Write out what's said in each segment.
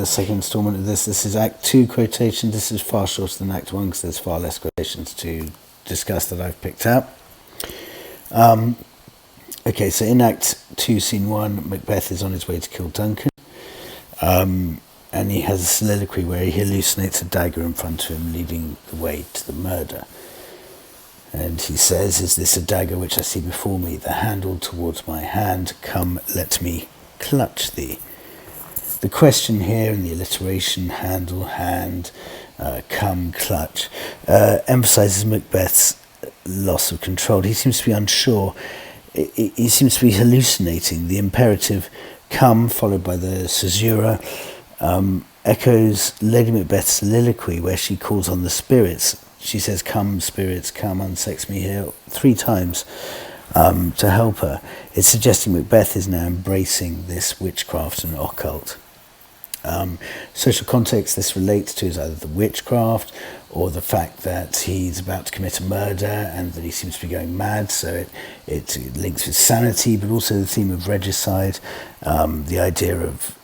the second instalment of this. This is Act 2 quotation. This is far shorter than Act 1 because there's far less quotations to discuss that I've picked out. Okay, so in Act 2, Scene 1, Macbeth is on his way to kill Duncan. And he has a soliloquy where he hallucinates a dagger in front of him, leading the way to the murder. And he says, "Is this a dagger which I see before me, the handle towards my hand? Come, let me clutch thee." The question here in the alliteration, handle, hand, come, clutch, emphasizes Macbeth's loss of control. He seems to be unsure. He seems to be hallucinating. The imperative come, followed by the caesura, echoes Lady Macbeth's soliloquy where she calls on the spirits. She says, "Come, spirits, come, unsex me here," 3 times to help her. It's suggesting Macbeth is now embracing this witchcraft and occult. Social context this relates to is either the witchcraft or the fact that he's about to commit a murder and that he seems to be going mad, so it links with sanity, but also the theme of regicide. The idea of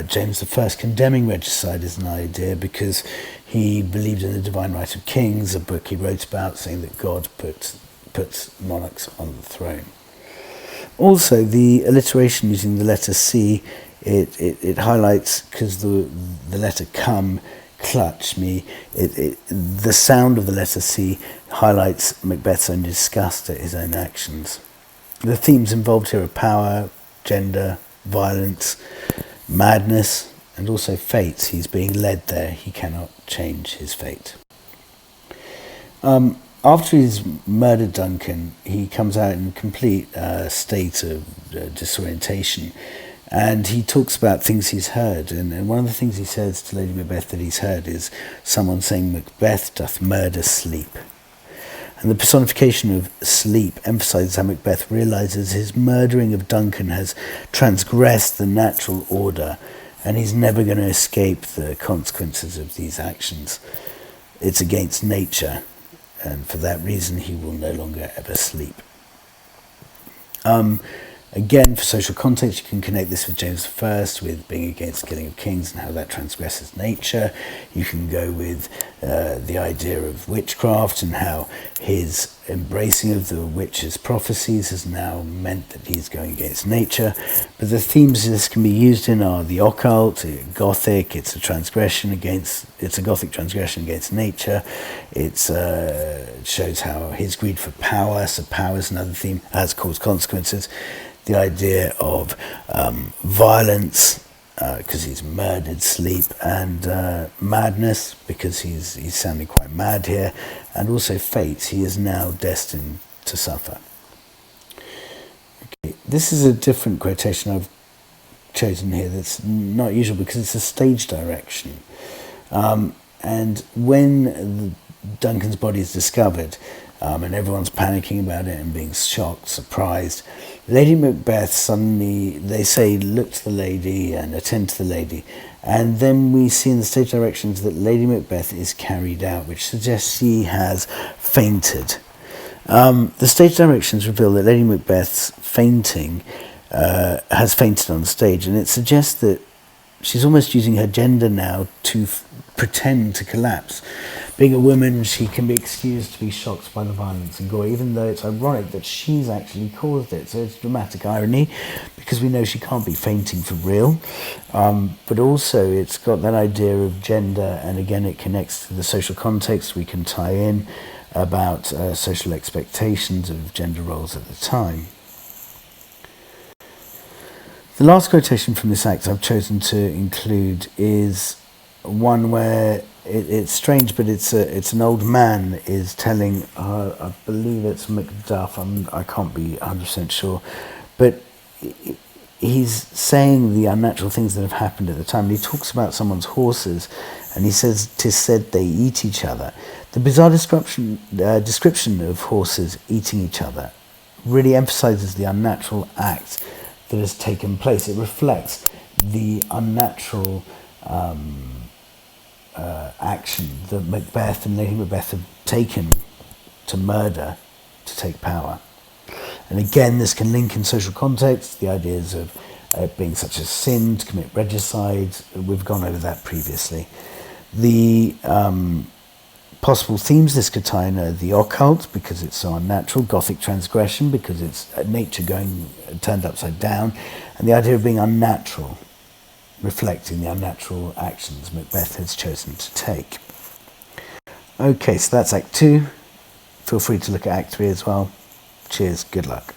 James I condemning regicide is an idea because he believed in the divine right of kings, a book he wrote about saying that God puts monarchs on the throne. Also, the alliteration using the letter C, it highlights, because the letter come, clutch me, the sound of the letter C highlights Macbeth's own disgust at his own actions. The themes involved here are power, gender, violence, madness, and also fate. He's being led there. He cannot change his fate. After he's murdered Duncan, he comes out in a complete state of disorientation, and he talks about things he's heard. And one of the things he says to Lady Macbeth that he's heard is someone saying, "Macbeth doth murder sleep." And the personification of sleep emphasizes how Macbeth realizes his murdering of Duncan has transgressed the natural order, and he's never going to escape the consequences of these actions. It's against nature, and for that reason he will no longer ever sleep. Again, for social context, you can connect this with James I, with being against killing of kings and how that transgresses nature. You can go with the idea of witchcraft and how his embracing of the witch's prophecies has now meant that he's going against nature. But the themes this can be used in are the occult, Gothic. It's a Gothic transgression against nature. It shows how his greed for power, so power is another theme, has caused consequences. The idea of violence, because he's murdered sleep, and madness, because he's sounding quite mad here, and also fate. He is now destined to suffer. Okay, this is a different quotation I've chosen here that's not usual because it's a stage direction. And when Duncan's body is discovered, and everyone's panicking about it and being shocked, surprised, Lady Macbeth suddenly, they say, look to the lady and attend to the lady. And then we see in the stage directions that Lady Macbeth is carried out, which suggests she has fainted. The stage directions reveal that Lady Macbeth's fainting has fainted on stage, and it suggests that she's almost using her gender now to pretend to collapse. Being a woman, she can be excused to be shocked by the violence and gore, even though it's ironic that she's actually caused it. So it's dramatic irony, because we know she can't be fainting for real. But also it's got that idea of gender, and again it connects to the social context we can tie in about social expectations of gender roles at the time. The last quotation from this act I've chosen to include is one where it's strange, but it's an old man is telling, I believe it's Macduff, I can't be 100% sure, but he's saying the unnatural things that have happened at the time. And he talks about someone's horses, and he says, "'Tis said they eat each other." The bizarre description of horses eating each other really emphasizes the unnatural act that has taken place. It reflects the unnatural action that Macbeth and Lady Macbeth have taken to murder, to take power. And again, this can link in social context, the ideas of it being such a sin to commit regicide. We've gone over that previously. The possible themes of this Quotation are the occult, because it's so unnatural, Gothic transgression, because it's nature going turned upside down, and the idea of being unnatural, reflecting the unnatural actions Macbeth has chosen to take. Okay, so that's Act 2. Feel free to look at Act 3 as well. Cheers, good luck.